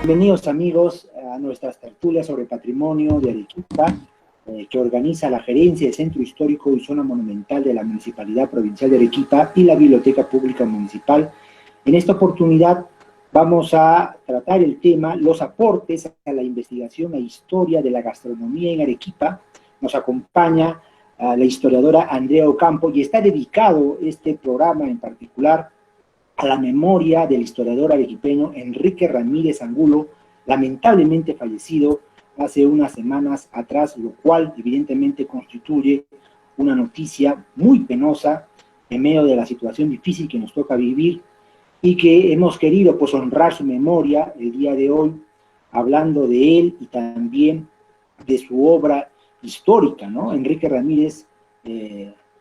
Bienvenidos amigos a nuestras tertulias sobre patrimonio de Arequipa, que organiza la Gerencia de Centro Histórico y Zona Monumental de la Municipalidad Provincial de Arequipa y la Biblioteca Pública Municipal. En esta oportunidad vamos a tratar el tema los aportes a la investigación e historia de la gastronomía en Arequipa. Nos acompaña la historiadora Andrea Ocampo y está dedicado este programa en particular a la memoria del historiador arequipeño Enrique Ramírez Angulo, lamentablemente fallecido hace unas semanas atrás, lo cual evidentemente constituye una noticia muy penosa en medio de la situación difícil que nos toca vivir y que hemos querido pues honrar su memoria el día de hoy, hablando de él y también de su obra histórica, ¿no? Enrique Ramírez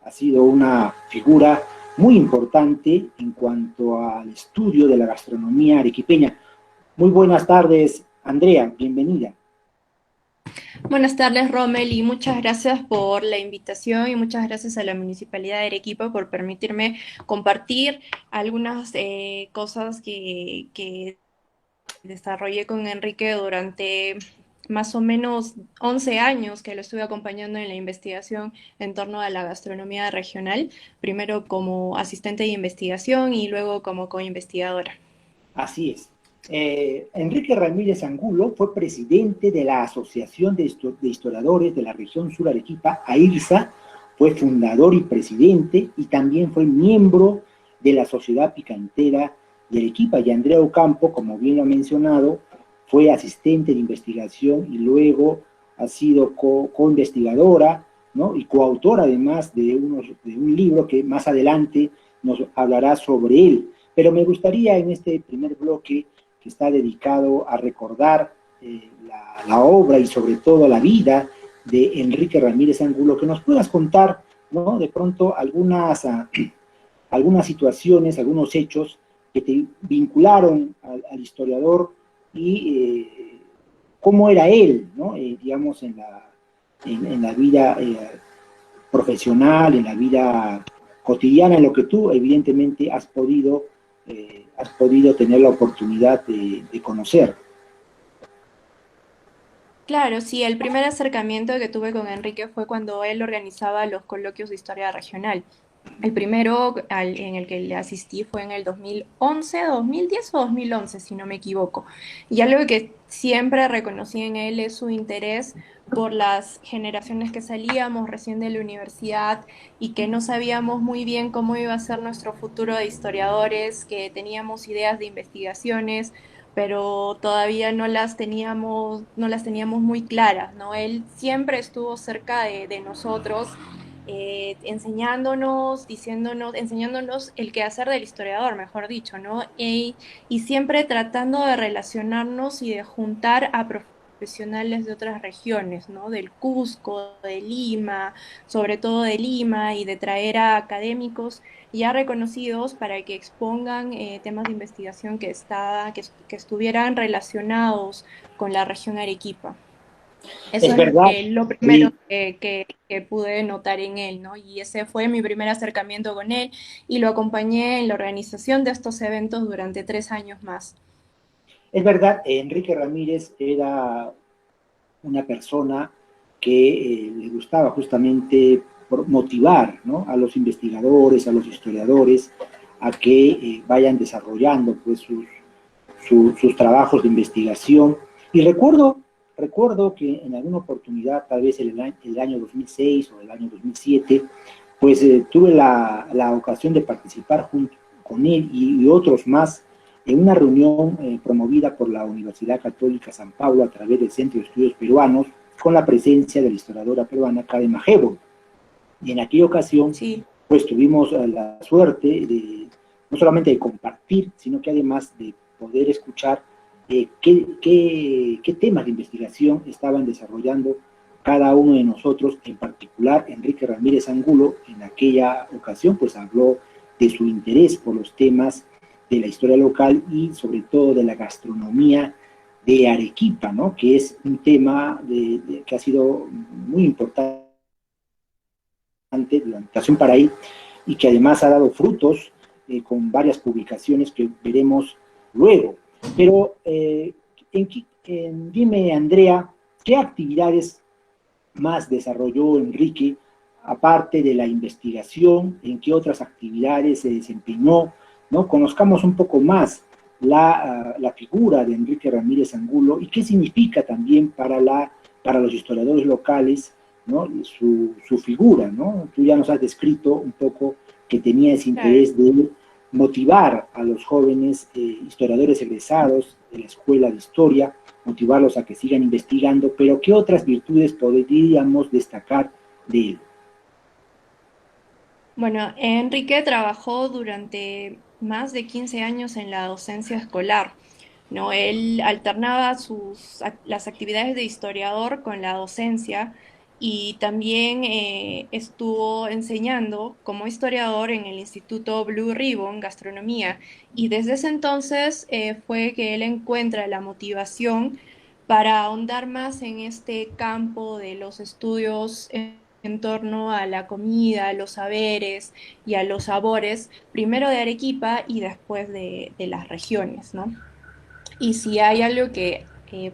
ha sido una figura muy importante en cuanto al estudio de la gastronomía arequipeña. Muy buenas tardes, Andrea, bienvenida. Buenas tardes, Rommel, y muchas gracias por la invitación y muchas gracias a la Municipalidad de Arequipa por permitirme compartir algunas cosas que desarrollé con Enrique durante más o menos 11 años que lo estuve acompañando en la investigación en torno a la gastronomía regional, primero como asistente de investigación y luego como co-investigadora. Así es. Enrique Ramírez Angulo fue presidente de la Asociación de Historiadores de la Región Sur Arequipa, AIRSA, fue fundador y presidente, y también fue miembro de la Sociedad Picantera de Arequipa. Y Andrea Ocampo, como bien lo ha mencionado, fue asistente de investigación y luego ha sido co-investigadora, ¿no? Y coautora además de un libro que más adelante nos hablará sobre él. Pero me gustaría en este primer bloque, que está dedicado a recordar la obra y sobre todo la vida de Enrique Ramírez Angulo, que nos puedas contar, ¿no? De pronto algunas situaciones, algunos hechos que te vincularon al historiador y cómo era él, ¿no? Digamos, en la vida profesional, en la vida cotidiana, en lo que tú evidentemente has podido tener la oportunidad de conocer. Claro, sí, el primer acercamiento que tuve con Enrique fue cuando él organizaba los coloquios de historia regional. El primero en el que le asistí fue en el 2011, 2010 o 2011, si no me equivoco. Y algo que siempre reconocí en él es su interés por las generaciones que salíamos recién de la universidad y que no sabíamos muy bien cómo iba a ser nuestro futuro de historiadores, que teníamos ideas de investigaciones, pero todavía no las teníamos muy claras, ¿no? Él siempre estuvo cerca de nosotros, enseñándonos, diciéndonos, enseñándonos el quehacer del historiador, mejor dicho, ¿no? Y siempre tratando de relacionarnos y de juntar a profesionales de otras regiones, ¿no? Del Cusco, de Lima, sobre todo de Lima, y de traer a académicos ya reconocidos para que expongan temas de investigación que estuvieran relacionados con la región Arequipa. Eso Es es verdad, lo primero sí, que pude notar en él, ¿no? Y ese fue mi primer acercamiento con él y lo acompañé en la organización de estos eventos durante 3 años más. es verdad, Enrique Ramírez era una persona que le gustaba justamente motivar, ¿no? A los investigadores, a los historiadores, a que vayan desarrollando pues sus trabajos de investigación. Y recuerdo que en alguna oportunidad, tal vez el año 2006 o el año 2007, pues tuve la ocasión de participar junto con él y otros más en una reunión promovida por la Universidad Católica San Pablo a través del Centro de Estudios Peruanos, con la presencia de la historiadora peruana Karen Majebo. Y en aquella ocasión, Sí. pues tuvimos la suerte de no solamente de compartir, sino que además de poder escuchar qué temas de investigación estaban desarrollando cada uno de nosotros, en particular Enrique Ramírez Angulo. En aquella ocasión pues habló de su interés por los temas de la historia local y sobre todo de la gastronomía de Arequipa, ¿no? Que es un tema que ha sido muy importante durante la educación para él y que además ha dado frutos con varias publicaciones que veremos luego. Pero dime, Andrea, ¿qué actividades más desarrolló Enrique, aparte de la investigación? ¿En qué otras actividades se desempeñó? ¿No? Conozcamos un poco más la figura de Enrique Ramírez Angulo y qué significa también para los historiadores locales, ¿no? Su figura, ¿no? Tú ya nos has descrito un poco que tenía ese Claro. interés de motivar a los jóvenes historiadores egresados de la Escuela de Historia, motivarlos a que sigan investigando, pero ¿qué otras virtudes podríamos destacar de él? Bueno, Enrique trabajó durante más de 15 años en la docencia escolar, ¿no? Él alternaba las actividades de historiador con la docencia y también estuvo enseñando como historiador en el Instituto Blue Ribbon Gastronomía. Y desde ese entonces fue que él encuentra la motivación para ahondar más en este campo de los estudios en torno a la comida, a los saberes y a los sabores, primero de Arequipa y después de las regiones, ¿no? Y si hay algo que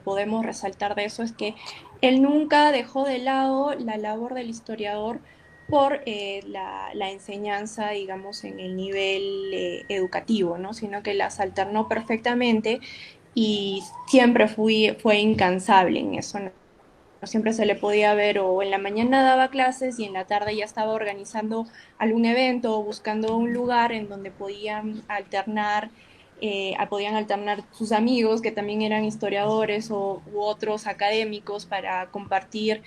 podemos resaltar de eso es que él nunca dejó de lado la labor del historiador por la enseñanza, digamos, en el nivel educativo, ¿no? Sino que las alternó perfectamente y siempre fue incansable en eso, ¿no? Siempre se le podía ver o en la mañana daba clases y en la tarde ya estaba organizando algún evento o buscando un lugar en donde podían alternar sus amigos que también eran historiadores u otros académicos para compartir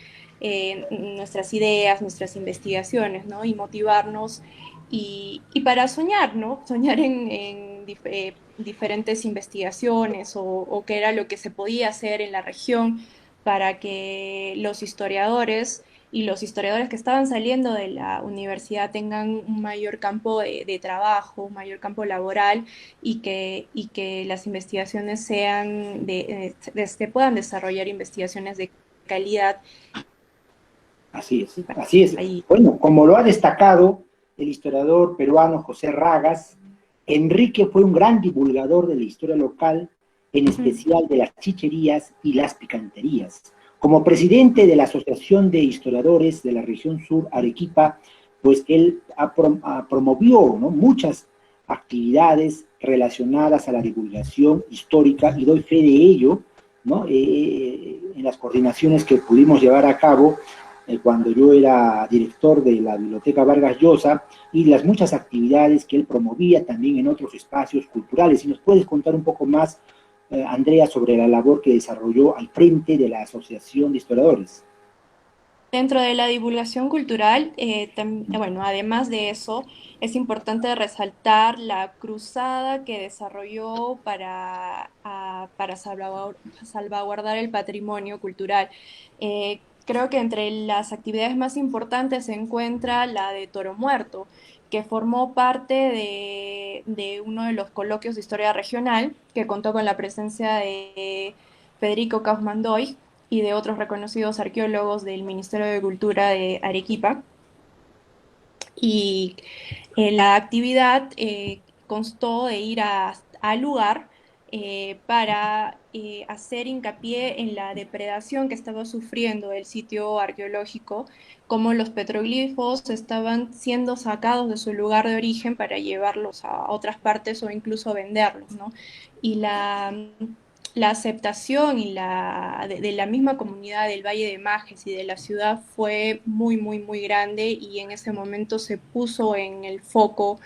nuestras ideas, nuestras investigaciones, ¿no? Y motivarnos y para soñar, ¿no? Soñar en diferentes investigaciones o qué era lo que se podía hacer en la región para que los historiadores y los historiadores que estaban saliendo de la universidad tengan un mayor campo de trabajo, un mayor campo laboral y que las investigaciones se puedan desarrollar investigaciones de calidad. Así es, así es. Ahí. Bueno, como lo ha destacado el historiador peruano José Ragas, Enrique fue un gran divulgador de la historia local, en especial de las chicherías y las picanterías. Como presidente de la Asociación de Historiadores de la Región Sur Arequipa, pues él promovió, ¿no?, muchas actividades relacionadas a la divulgación histórica y doy fe de ello, ¿no? En las coordinaciones que pudimos llevar a cabo cuando yo era director de la Biblioteca Vargas Llosa y las muchas actividades que él promovía también en otros espacios culturales. Si nos puedes contar un poco más, Andrea, sobre la labor que desarrolló al frente de la Asociación de Historiadores. Dentro de la divulgación cultural, bueno, además de eso, es importante resaltar la cruzada que desarrolló para salvaguardar el patrimonio cultural. Creo que entre las actividades más importantes se encuentra la de Toro Muerto, que formó parte de uno de los coloquios de historia regional, que contó con la presencia de Federico Kaufmann Doig y de otros reconocidos arqueólogos del Ministerio de Cultura de Arequipa. Y la actividad constó de ir al lugar para hacer hincapié en la depredación que estaba sufriendo el sitio arqueológico, como los petroglifos estaban siendo sacados de su lugar de origen para llevarlos a otras partes o incluso venderlos, ¿no? Y la aceptación de la misma comunidad del Valle de Majes y de la ciudad fue muy, muy, muy grande y en ese momento se puso en el foco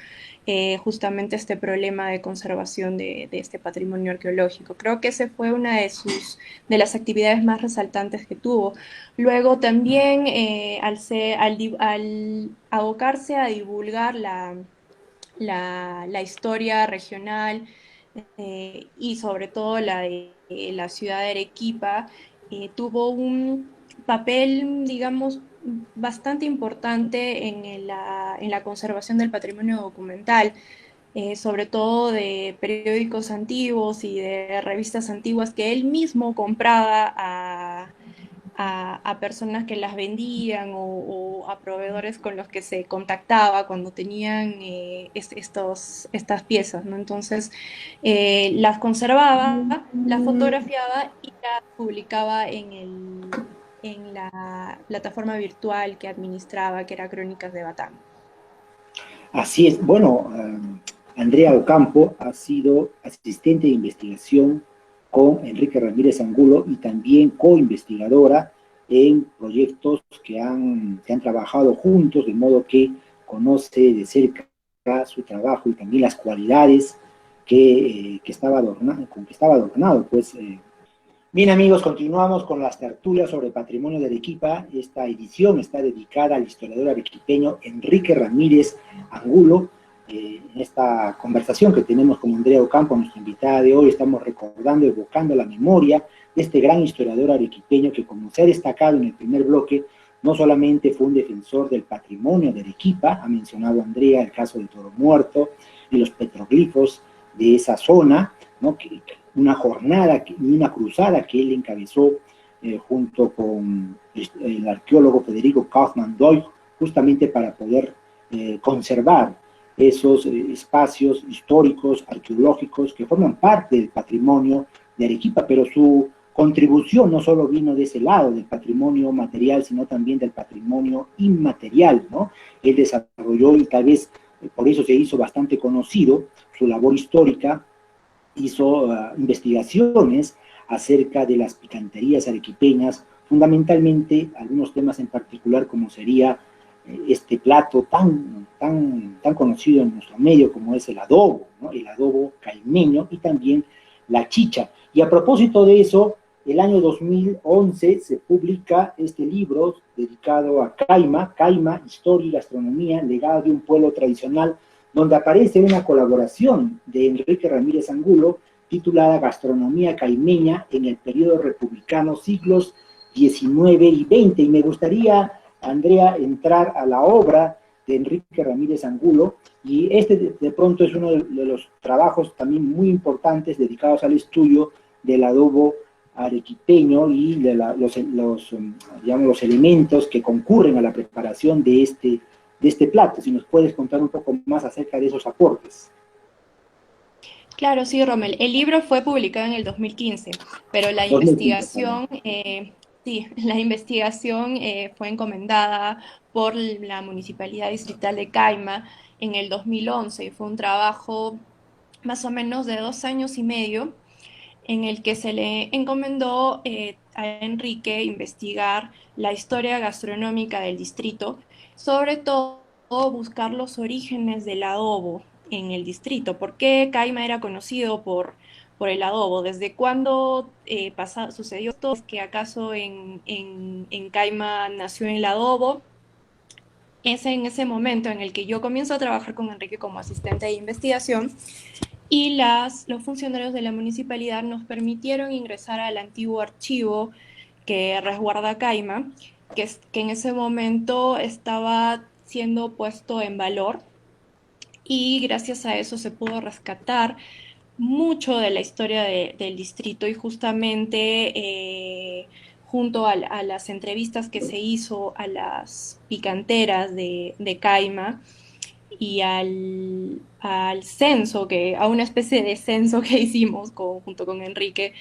justamente este problema de conservación de este patrimonio arqueológico. Creo que ese fue una de las actividades más resaltantes que tuvo. Luego también al abocarse a divulgar la historia regional y sobre todo la de la ciudad de Arequipa, tuvo un papel, digamos, bastante importante en la conservación del patrimonio documental, sobre todo de periódicos antiguos y de revistas antiguas que él mismo compraba a personas que las vendían o a proveedores con los que se contactaba cuando tenían estas piezas, ¿no? Entonces, las conservaba, las fotografiaba y las publicaba en la plataforma virtual que administraba, que era Crónicas de Batán. Así es. Bueno, Andrea Ocampo ha sido asistente de investigación con Enrique Ramírez Angulo y también co-investigadora en proyectos que han trabajado juntos, de modo que conoce de cerca su trabajo y también las cualidades que estaba adornado, con que estaba adornado, pues. Bien, amigos, continuamos con las tertulias sobre patrimonio de Arequipa. Esta edición está dedicada al historiador arequipeño Enrique Ramírez Angulo. En esta conversación que tenemos con Andrea Ocampo, nuestra invitada de hoy, estamos recordando, evocando la memoria de este gran historiador arequipeño que, como se ha destacado en el primer bloque, no solamente fue un defensor del patrimonio de Arequipa, ha mencionado Andrea el caso de Toro Muerto y los petroglifos de esa zona, ¿no? Una jornada y una cruzada que él encabezó junto con el arqueólogo Federico Kaufmann Doig, justamente para poder conservar esos espacios históricos, arqueológicos, que forman parte del patrimonio de Arequipa, pero su contribución no solo vino de ese lado, del patrimonio material, sino también del patrimonio inmaterial, ¿no? Él desarrolló, y tal vez por eso se hizo bastante conocido, su labor histórica, hizo investigaciones acerca de las picanterías arequipeñas, fundamentalmente algunos temas en particular como sería este plato tan conocido en nuestro medio como es el adobo, ¿no? El adobo caimeño y también la chicha. Y a propósito de eso, el año 2011 se publica este libro dedicado a Caima, Historia y Gastronomía, legado de un pueblo tradicional, donde aparece una colaboración de Enrique Ramírez Angulo titulada Gastronomía Caimeña en el periodo republicano, siglos XIX y XX. Y me gustaría, Andrea, entrar a la obra de Enrique Ramírez Angulo, y este de pronto es uno de los trabajos también muy importantes dedicados al estudio del adobo arequipeño y de los elementos que concurren a la preparación de este plato. Si nos puedes contar un poco más acerca de esos aportes. Claro, sí, Rommel. El libro fue publicado en el 2015, pero la 2015, investigación, sí, la investigación fue encomendada por la Municipalidad Distrital de Caima en el 2011 y fue un trabajo más o menos de 2 años y medio en el que se le encomendó a Enrique investigar la historia gastronómica del distrito, sobre todo buscar los orígenes del adobo en el distrito. ¿Por qué Caima era conocido por el adobo? ¿Desde cuándo sucedió esto? ¿Es que acaso en Caima nació el adobo? Es en ese momento en el que yo comienzo a trabajar con Enrique como asistente de investigación y los funcionarios de la municipalidad nos permitieron ingresar al antiguo archivo que resguarda Caima, que en ese momento estaba siendo puesto en valor y gracias a eso se pudo rescatar mucho de la historia del distrito y justamente junto a las entrevistas que se hizo a las picanteras de Caima, y al censo, a una especie de censo que hicimos junto con Enrique,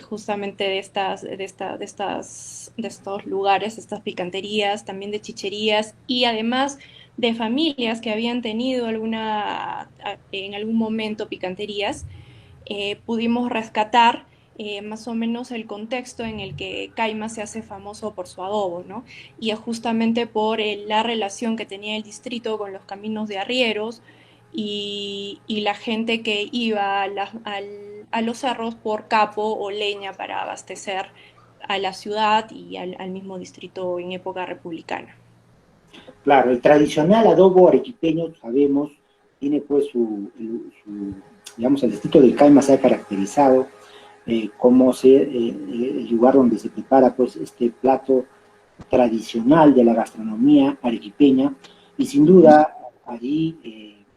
justamente de estos lugares, estas picanterías, también de chicherías y además de familias que habían tenido en algún momento picanterías, pudimos rescatar más o menos el contexto en el que Caima se hace famoso por su adobo, ¿no? Y es justamente por la relación que tenía el distrito con los caminos de arrieros y la gente que iba a los cerros por capo o leña para abastecer a la ciudad y al mismo distrito en época republicana. Claro, el tradicional adobo arequipeño, sabemos, tiene pues digamos, el distrito del Caima se ha caracterizado como el lugar donde se prepara pues este plato tradicional de la gastronomía arequipeña, y sin duda allí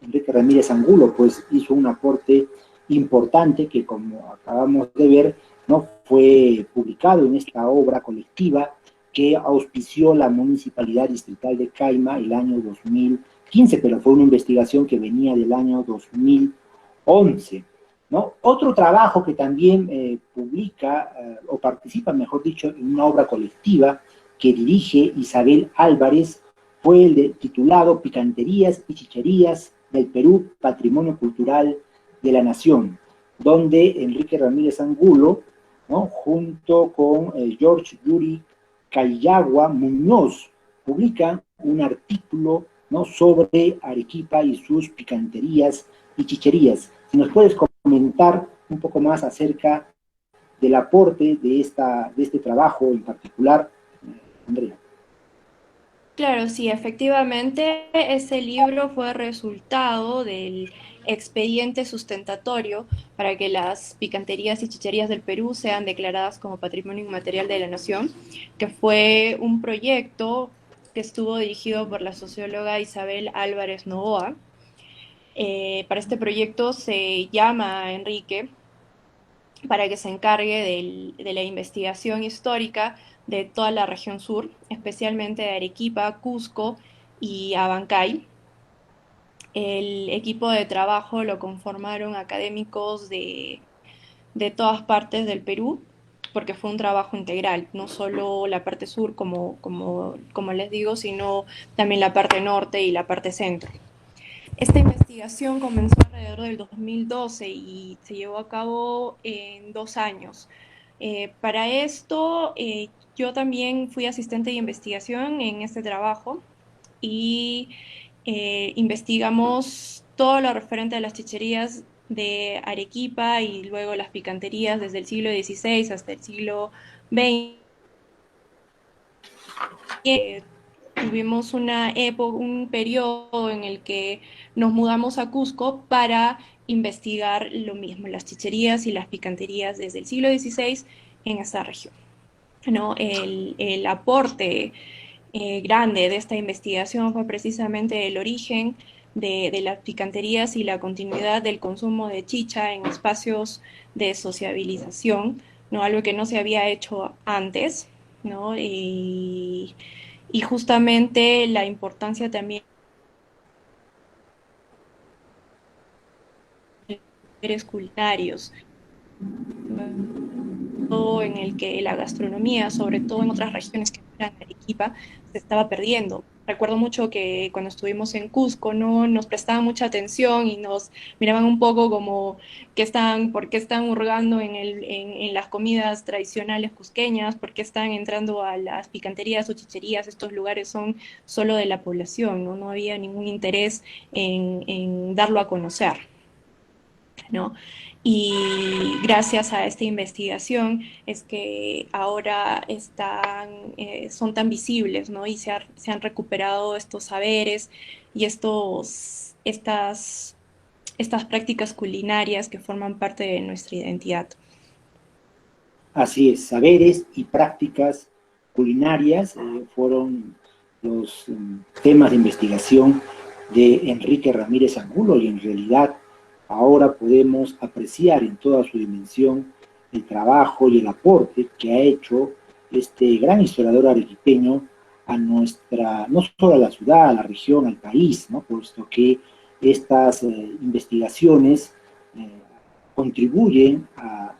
Enrique Ramírez Angulo pues hizo un aporte importante que, como acabamos de ver, ¿no? Fue publicado en esta obra colectiva que auspició la Municipalidad Distrital de Caima el año 2015, pero fue una investigación que venía del año 2011. ¿No? Otro trabajo que también publica, o participa, mejor dicho, en una obra colectiva que dirige Isabel Álvarez, fue titulado Picanterías y Chicherías del Perú, Patrimonio Cultural de la Nación, donde Enrique Ramírez Angulo, ¿no? Junto con George Yuri Cayagua Muñoz, publican un artículo, ¿no? Sobre Arequipa y sus picanterías y chicherías. Si nos puedes comentar un poco más acerca del aporte de este trabajo en particular, Andrea. Claro, sí, efectivamente, ese libro fue resultado del expediente sustentatorio para que las picanterías y chicherías del Perú sean declaradas como Patrimonio Inmaterial de la Nación, que fue un proyecto que estuvo dirigido por la socióloga Isabel Álvarez Novoa. Para este proyecto se llama a Enrique para que se encargue de la investigación histórica de toda la región sur, especialmente de Arequipa, Cusco y Abancay. El equipo de trabajo lo conformaron académicos de todas partes del Perú, porque fue un trabajo integral, no solo la parte sur, como les digo, sino también la parte norte y la parte centro. Esta investigación comenzó alrededor del 2012 y se llevó a cabo en 2 años. Para esto, yo también fui asistente de investigación en este trabajo y investigamos todo lo referente a las chicherías de Arequipa y luego las picanterías desde el siglo XVI hasta el siglo XX. Tuvimos un periodo en el que nos mudamos a Cusco para investigar lo mismo, las chicherías y las picanterías desde el siglo XVI en esta región, ¿no? El aporte grande de esta investigación fue precisamente el origen de las picanterías y la continuidad del consumo de chicha en espacios de sociabilización, ¿no? Algo que no se había hecho antes, ¿no? Y justamente la importancia también de los culinarios, en el que la gastronomía, sobre todo en otras regiones que no eran Arequipa, se estaba perdiendo. Recuerdo mucho que cuando estuvimos en Cusco no nos prestaban mucha atención y nos miraban un poco como por qué están hurgando en las comidas tradicionales cusqueñas, por qué están entrando a las picanterías o chicherías, estos lugares son solo de la población, no había ningún interés en darlo a conocer, ¿no? Y gracias a esta investigación es que ahora son tan visibles, ¿no? Y se han recuperado estos saberes y estas prácticas culinarias que forman parte de nuestra identidad. Así es, saberes y prácticas culinarias fueron los temas de investigación de Enrique Ramírez Angulo, y en realidad ahora podemos apreciar en toda su dimensión el trabajo y el aporte que ha hecho este gran historiador arequipeño a nuestra, no solo a la ciudad, a la región, al país, ¿no? Puesto que estas investigaciones contribuyen a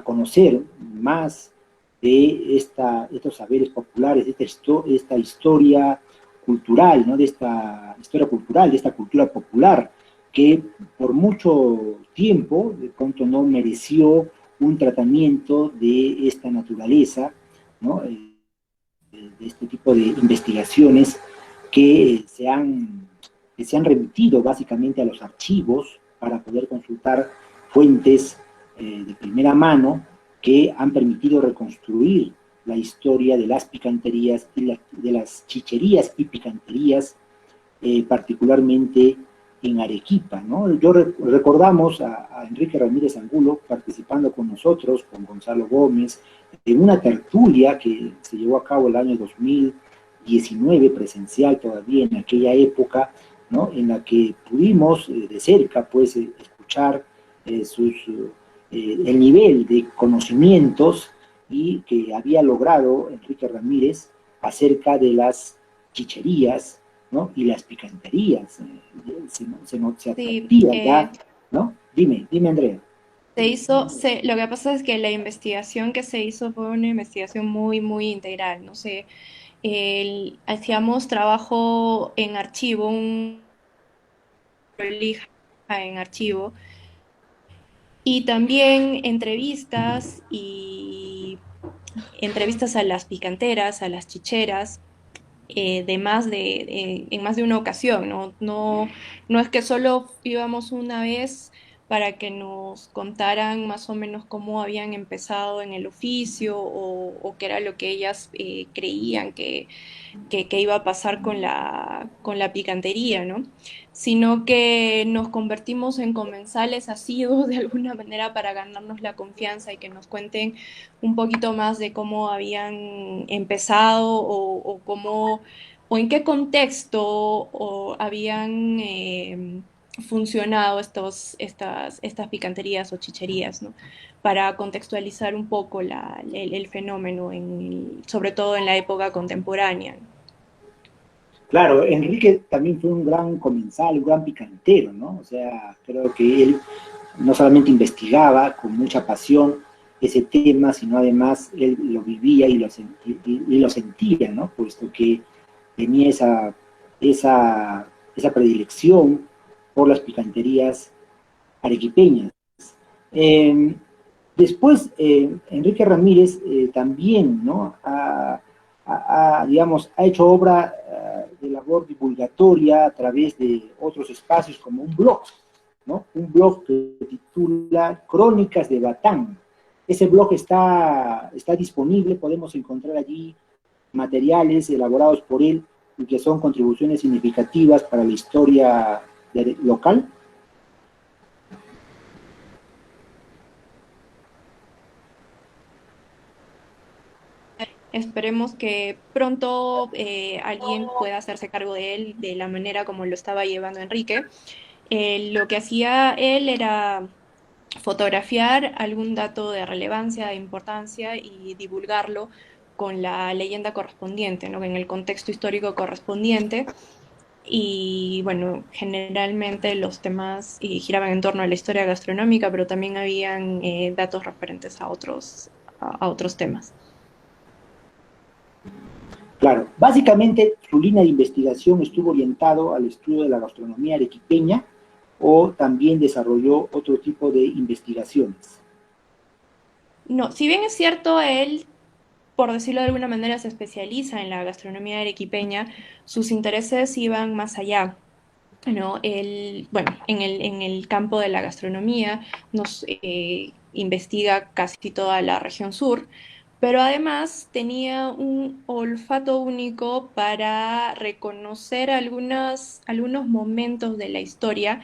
conocer más de estos saberes populares, de esta historia cultural, ¿no? De esta historia cultural, de esta cultura popular, que por mucho tiempo de pronto no mereció un tratamiento de esta naturaleza, ¿no? De este tipo de investigaciones que se han remitido básicamente a los archivos para poder consultar fuentes de primera mano que han permitido reconstruir la historia de las picanterías y de las chicherías y picanterías, particularmente en Arequipa, ¿no? Recordamos a Enrique Ramírez Angulo participando con nosotros, con Gonzalo Gómez, en una tertulia que se llevó a cabo el año 2019, presencial todavía en aquella época, ¿no? En la que pudimos de cerca, pues, escuchar sus el nivel de conocimientos y que había logrado Enrique Ramírez acerca de las chicherías, ¿no? Y las picanterías. Se Sí, advertía ya, ¿no? Dime, Andrea. lo que pasa es que la investigación que se hizo fue una investigación muy, muy integral, no sé, hacíamos trabajo en archivo, un prolija en archivo, y también entrevistas a las picanteras, a las chicheras, en más de una ocasión, ¿no? No es que solo íbamos una vez para que nos contaran más o menos cómo habían empezado en el oficio o qué era lo que ellas creían que iba a pasar con la picantería, ¿no? Sino que nos convertimos en comensales asiduos de alguna manera para ganarnos la confianza y que nos cuenten un poquito más de cómo habían empezado o cómo o en qué contexto habían funcionado estas picanterías o chicherías, ¿no? Para contextualizar un poco el fenómeno, sobre todo en la época contemporánea. Claro, Enrique también fue un gran comensal, un gran picantero, ¿no? O sea, creo que él no solamente investigaba con mucha pasión ese tema, sino además él lo vivía y lo sentía, ¿no? Puesto que tenía esa predilección por las picanterías arequipeñas. Eh, Después, Enrique Ramírez también, ¿no? Digamos, ha hecho obra de labor divulgatoria a través de otros espacios como un blog, ¿no? Un blog que se titula Crónicas de Batán. Ese blog está disponible, podemos encontrar allí materiales elaborados por él y que son contribuciones significativas para la historia local. Esperemos que pronto alguien pueda hacerse cargo de él de la manera como lo estaba llevando Enrique. Lo que hacía él era fotografiar algún dato de relevancia, de importancia y divulgarlo con la leyenda correspondiente, ¿no? En el contexto histórico correspondiente. Y bueno, generalmente los temas giraban en torno a la historia gastronómica, pero también habían datos referentes a otros temas. Claro, básicamente su línea de investigación estuvo orientado al estudio de la gastronomía arequipeña o también desarrolló otro tipo de investigaciones. No, si bien es cierto, él, por decirlo de alguna manera, se especializa en la gastronomía arequipeña, sus intereses iban más allá. ¿No? Bueno, en el campo de la gastronomía nos investiga casi toda la región sur, pero además tenía un olfato único para reconocer algunos momentos de la historia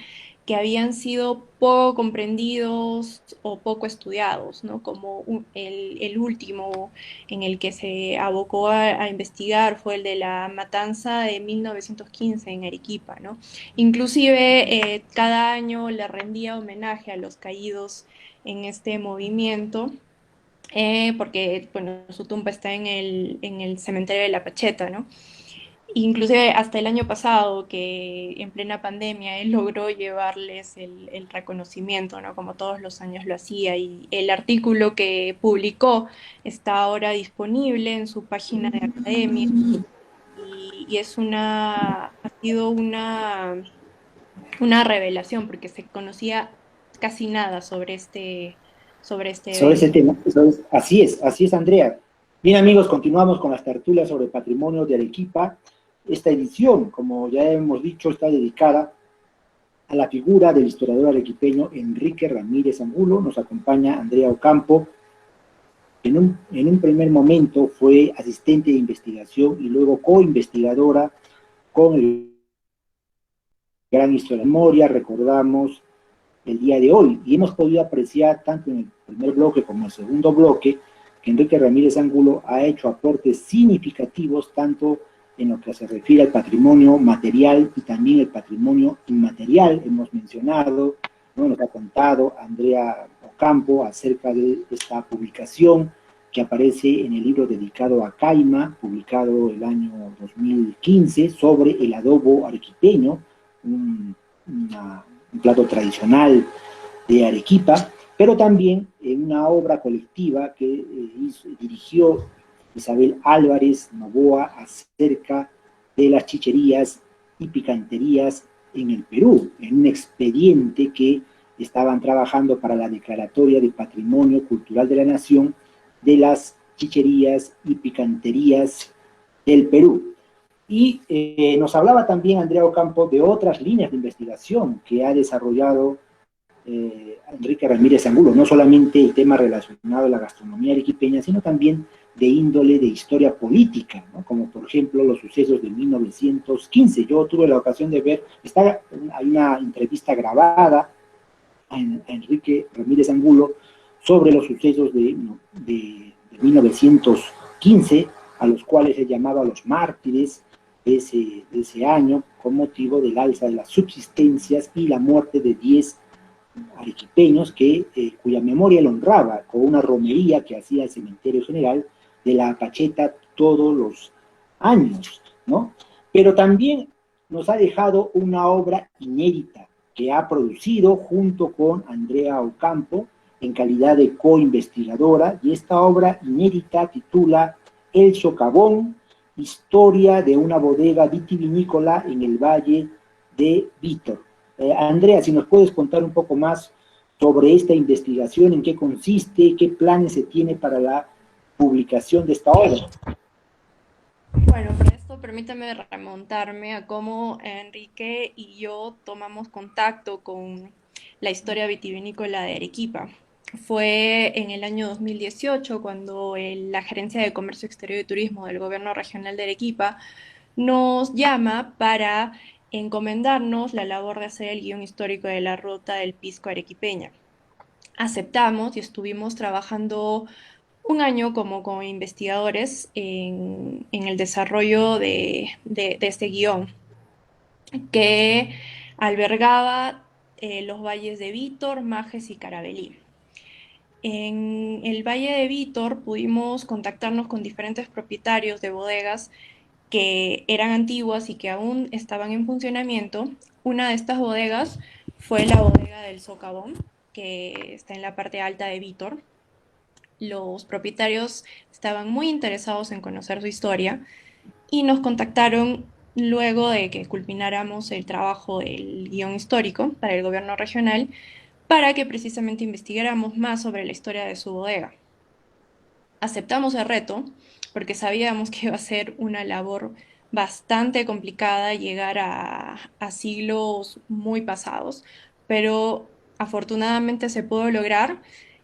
que habían sido poco comprendidos o poco estudiados, ¿no? Como el último en el que se abocó a investigar fue el de la matanza de 1915 en Arequipa, ¿no? Inclusive cada año le rendía homenaje a los caídos en este movimiento, porque bueno, su tumba está en el cementerio de La Pacheta, ¿no? Inclusive hasta el año pasado, que en plena pandemia él logró llevarles el reconocimiento, ¿no? Como todos los años lo hacía. Y el artículo que publicó está ahora disponible en su página de academia y ha sido una revelación porque se conocía casi nada sobre este Sobre ese evento. tema, así es, Andrea. Bien, amigos, continuamos con las tertulias sobre patrimonio de Arequipa. Esta edición, como ya hemos dicho, está dedicada a la figura del historiador arequipeño Enrique Ramírez Angulo. Nos acompaña Andrea Ocampo. En un primer momento fue asistente de investigación y luego co-investigadora con el gran historia de memoria, recordamos el día de hoy, y hemos podido apreciar tanto en el primer bloque como en el segundo bloque que Enrique Ramírez Angulo ha hecho aportes significativos tanto en lo que se refiere al patrimonio material y también el patrimonio inmaterial, hemos mencionado, ¿no? Nos ha contado Andrea Ocampo acerca de esta publicación que aparece en el libro dedicado a Caima, publicado el año 2015, sobre el adobo arequipeño, un, un plato tradicional de Arequipa, pero también en una obra colectiva que dirigió Isabel Álvarez Novoa acerca de las chicherías y picanterías en el Perú, en un expediente que estaban trabajando para la declaratoria de Patrimonio Cultural de la Nación de las chicherías y picanterías del Perú. Y nos hablaba también Andrea Ocampo de otras líneas de investigación que ha desarrollado Enrique Ramírez Angulo, no solamente el tema relacionado a la gastronomía arequipeña, sino también de índole de historia política, ¿no? Como por ejemplo los sucesos de 1915. Yo tuve la ocasión de ver, hay una entrevista grabada a Enrique Ramírez Angulo sobre los sucesos de 1915, a los cuales se llamaba los mártires de ese año, con motivo del alza de las subsistencias y la muerte de 10 arequipeños cuya memoria él honraba con una romería que hacía el Cementerio General de la Pacheta todos los años, ¿no? Pero también nos ha dejado una obra inédita que ha producido junto con Andrea Ocampo en calidad de coinvestigadora, y esta obra inédita titula El Socavón, historia de una bodega vitivinícola en el Valle de Vítor. Andrea, si nos puedes contar un poco más sobre esta investigación, en qué consiste, qué planes se tiene para la publicación de esta obra. Bueno, para esto permítame remontarme a cómo Enrique y yo tomamos contacto con la historia vitivinícola de Arequipa. Fue en el año 2018 cuando la Gerencia de Comercio Exterior y Turismo del Gobierno Regional de Arequipa nos llama para encomendarnos la labor de hacer el guión histórico de la ruta del pisco arequipeña. Aceptamos y estuvimos trabajando un año como investigadores en el desarrollo de este guión, que albergaba los valles de Vítor, Majes y Carabelí. En el Valle de Vítor pudimos contactarnos con diferentes propietarios de bodegas que eran antiguas y que aún estaban en funcionamiento. Una de estas bodegas fue la bodega del Socavón, que está en la parte alta de Vítor. Los propietarios estaban muy interesados en conocer su historia y nos contactaron luego de que culmináramos el trabajo del guión histórico para el gobierno regional para que precisamente investigáramos más sobre la historia de su bodega. Aceptamos el reto porque sabíamos que iba a ser una labor bastante complicada llegar a siglos muy pasados, pero afortunadamente se pudo lograr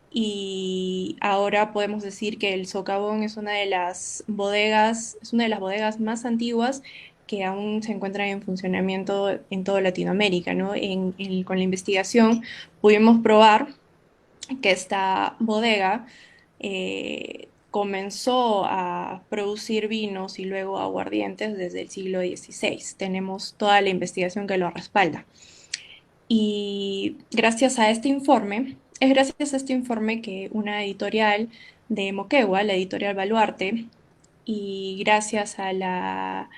y ahora podemos decir que el Socavón es es una de las bodegas más antiguas que aún se encuentran en funcionamiento en toda Latinoamérica, ¿no? Con la investigación pudimos probar que esta bodega comenzó a producir vinos y luego aguardientes desde el siglo XVI. Tenemos toda la investigación que lo respalda. Y es gracias a este informe que una editorial de Moquegua, la editorial Baluarte, y gracias a la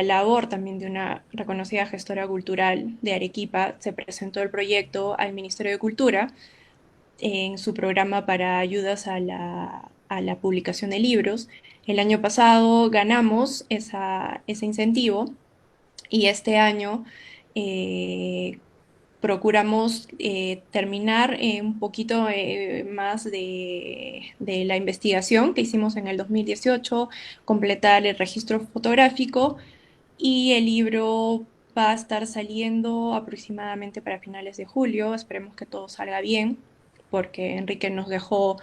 labor también de una reconocida gestora cultural de Arequipa, se presentó el proyecto al Ministerio de Cultura en su programa para ayudas a la publicación de libros. El año pasado ganamos ese incentivo y este año eh, procuramos terminar un poquito más de la investigación que hicimos en el 2018, completar el registro fotográfico y el libro va a estar saliendo aproximadamente para finales de julio. Esperemos que todo salga bien, porque Enrique nos dejó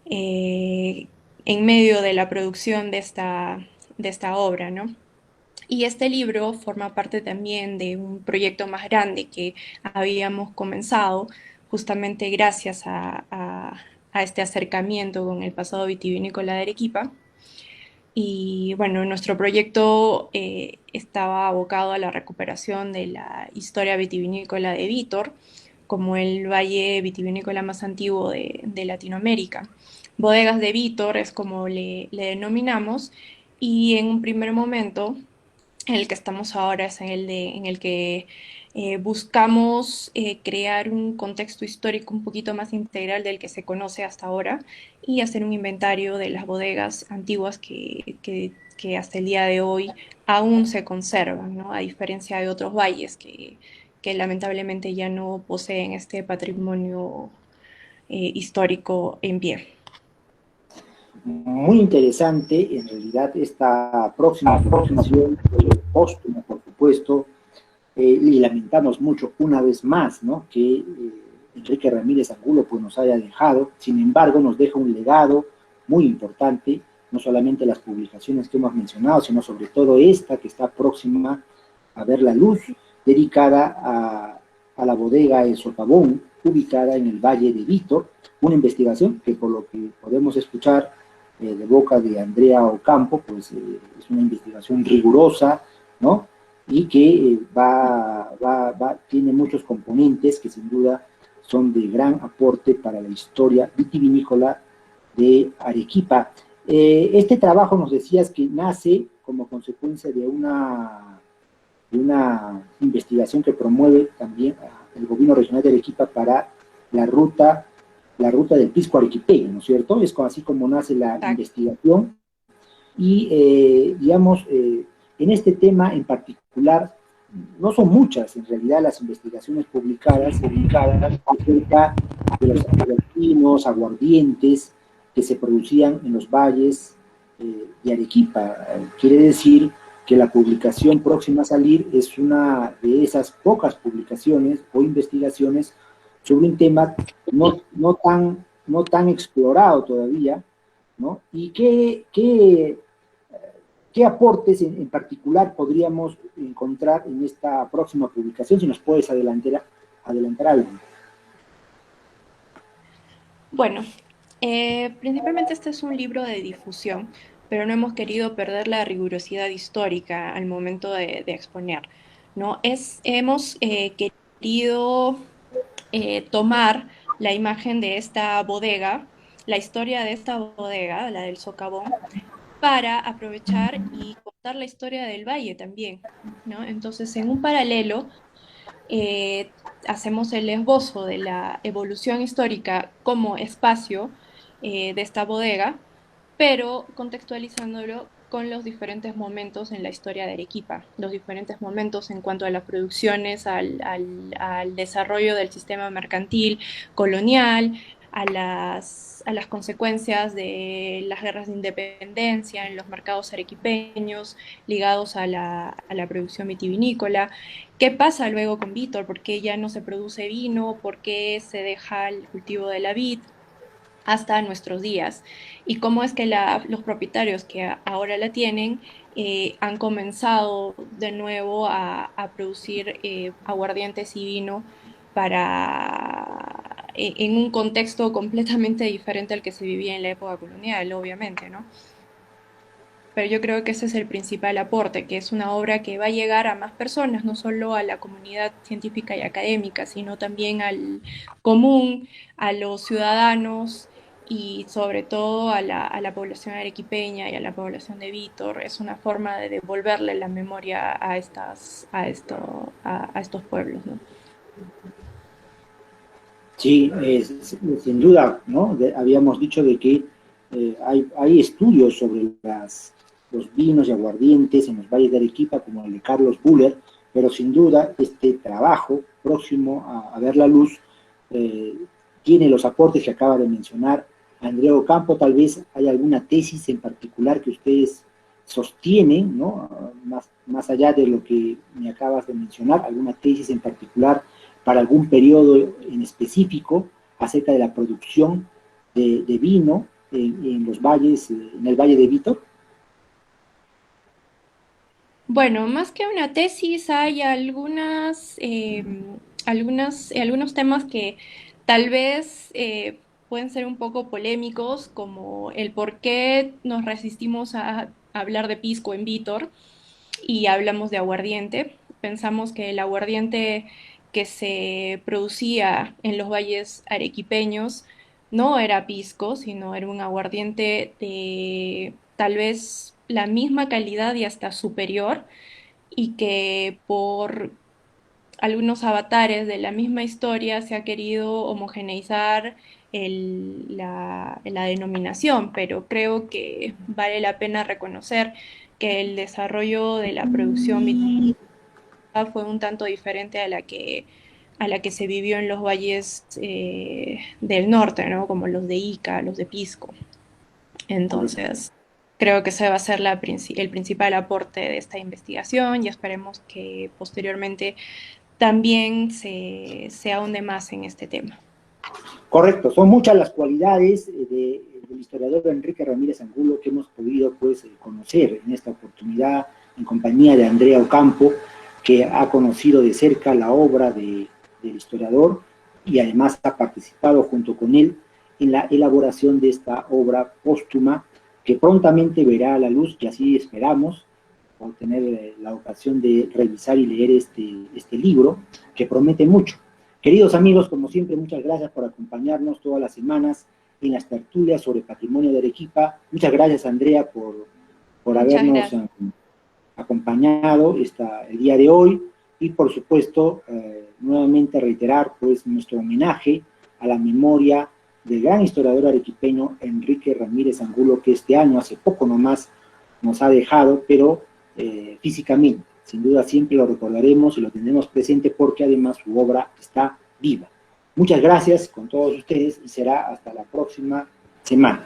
eh, en medio de la producción de esta obra, ¿no? Y este libro forma parte también de un proyecto más grande que habíamos comenzado justamente gracias a este acercamiento con el pasado vitivinícola de Arequipa. Y bueno, nuestro proyecto estaba abocado a la recuperación de la historia vitivinícola de Vítor, como el valle vitivinícola más antiguo de Latinoamérica. Bodegas de Vítor es como le denominamos, y en un primer momento en el que estamos ahora es en el que buscamos crear un contexto histórico un poquito más integral del que se conoce hasta ahora y hacer un inventario de las bodegas antiguas que hasta el día de hoy aún se conservan, ¿no? A diferencia de otros valles que lamentablemente ya no poseen este patrimonio histórico en pie. Muy interesante, en realidad, esta próxima publicación, póstuma, por supuesto, y lamentamos mucho una vez más, ¿no? Que Enrique Ramírez Angulo pues, nos haya dejado. Sin embargo, nos deja un legado muy importante, no solamente las publicaciones que hemos mencionado, sino sobre todo esta que está próxima a ver la luz, dedicada a la bodega El Socavón, ubicada en el Valle de Vítor, una investigación que por lo que podemos escuchar de boca de Andrea Ocampo, pues es una investigación rigurosa, ¿no? Y que tiene muchos componentes que sin duda son de gran aporte para la historia vitivinícola de Arequipa. Este trabajo nos decías que nace como consecuencia de una investigación que promueve también el gobierno regional de Arequipa para la ruta, la ruta del pisco arequipeño, ¿no es cierto? Es así como nace la investigación y, digamos, en este tema en particular, no son muchas en realidad las investigaciones publicadas acerca de los vinos, aguardientes que se producían en los valles de Arequipa. Quiere decir que la publicación próxima a salir es una de esas pocas publicaciones o investigaciones sobre un tema no tan explorado todavía, ¿no? ¿Y qué aportes en particular podríamos encontrar en esta próxima publicación? Si nos puedes adelantar algo. Bueno, principalmente este es un libro de difusión, pero no hemos querido perder la rigurosidad histórica al momento de exponer, ¿no? Hemos querido tomar la imagen de esta bodega, la historia de esta bodega, la del Socavón, para aprovechar y contar la historia del valle también, ¿no? Entonces, en un paralelo, hacemos el esbozo de la evolución histórica como espacio de esta bodega, pero contextualizándolo con los diferentes momentos en la historia de Arequipa, los diferentes momentos en cuanto a las producciones, al desarrollo del sistema mercantil colonial, a las consecuencias de las guerras de independencia en los mercados arequipeños ligados a la producción vitivinícola. ¿Qué pasa luego con Vítor? ¿Por qué ya no se produce vino? ¿Por qué se deja el cultivo de la vid hasta nuestros días? Y cómo es que los propietarios que ahora la tienen han comenzado de nuevo a producir aguardientes y vino en un contexto completamente diferente al que se vivía en la época colonial, obviamente, ¿no? Pero yo creo que ese es el principal aporte, que es una obra que va a llegar a más personas, no solo a la comunidad científica y académica, sino también al común, a los ciudadanos y sobre todo a la población arequipeña y a la población de Vítor. Es una forma de devolverle la memoria a estos pueblos, ¿no? Sí, sin duda, ¿no? Habíamos dicho de que hay estudios sobre los vinos y aguardientes en los valles de Arequipa, como el de Carlos Buller, pero sin duda este trabajo próximo a ver la luz eh, tiene los aportes que acaba de mencionar Andrea Ocampo. Tal vez hay alguna tesis en particular que ustedes sostienen, ¿no? Más allá de lo que me acabas de mencionar, alguna tesis en particular para algún periodo en específico acerca de la producción de vino en los valles, en el Valle de Vítor. Bueno, más que una tesis, hay algunos temas que tal vez pueden ser un poco polémicos, como el por qué nos resistimos a hablar de pisco en Vítor y hablamos de aguardiente. Pensamos que el aguardiente que se producía en los valles arequipeños no era pisco, sino era un aguardiente de tal vez la misma calidad y hasta superior, y que por algunos avatares de la misma historia se ha querido homogeneizar la denominación, pero creo que vale la pena reconocer que el desarrollo de la producción vitícola fue un tanto diferente a la que se vivió en los valles del norte, ¿no? Como los de Ica, los de Pisco. Correcto. Entonces, creo que ese va a ser el principal aporte de esta investigación, y esperemos que posteriormente también se ahonde más en este tema. Correcto, son muchas las cualidades del historiador Enrique Ramírez Angulo que hemos podido pues, conocer en esta oportunidad en compañía de Andrea Ocampo, que ha conocido de cerca la obra del historiador y además ha participado junto con él en la elaboración de esta obra póstuma que prontamente verá a la luz, y así esperamos, por tener la ocasión de revisar y leer este libro que promete mucho. Queridos amigos, como siempre, muchas gracias por acompañarnos todas las semanas en las tertulias sobre patrimonio de Arequipa. Muchas gracias, Andrea, por Muchas habernos gracias. acompañado el día de hoy, y por supuesto, nuevamente reiterar pues nuestro homenaje a la memoria del gran historiador arequipeño Enrique Ramírez Angulo, que este año, hace poco nomás, nos ha dejado, pero físicamente. Sin duda siempre lo recordaremos y lo tendremos presente porque además su obra está viva. Muchas gracias con todos ustedes y será hasta la próxima semana.